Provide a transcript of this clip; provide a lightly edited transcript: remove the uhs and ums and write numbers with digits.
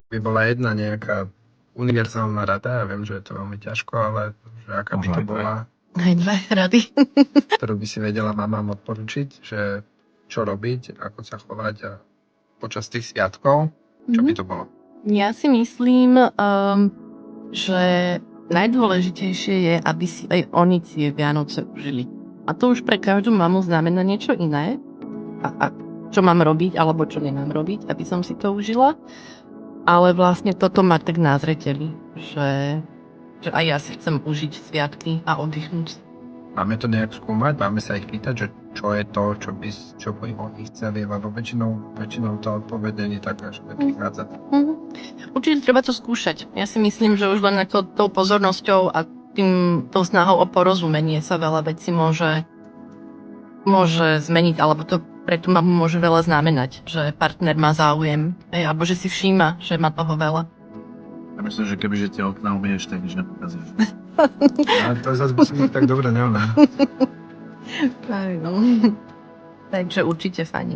By bola jedna nejaká univerzálna rada, ja viem, že je to veľmi ťažko, ale že aká by Možno to aj dve. bola, Aj dve rady. ktorú by si vedela mamám odporučiť, že čo robiť, ako sa chovať a počas tých sviatkov, čo by to bolo? Ja si myslím, že najdôležitejšie je, aby si aj oni tie Vianoce užili. A to už pre každú mamu znamená niečo iné. A čo mám robiť, alebo čo nemám robiť, aby som si to užila. Ale vlastne toto má tak na zreteli, že aj ja si chcem užiť sviatky a oddychnúť. Máme to nejak skúmať? Máme sa ich pýtať, že čo je to, čo by oni chceli, lebo väčšinou to odpoveď nie je taká, že prichádza. Určite treba to skúšať. Ja si myslím, že už len ako tou pozornosťou a tou snahou o porozumenie sa veľa vecí môže zmeniť, alebo to pre tú mamu môže veľa znamenať, že partner má záujem, alebo že si všíma, že má toho veľa. Ja myslím, že kebyže tie okná umieš, tak nič nepokazíš. A to zase by som tak dobre neumel. Takže určite fajn.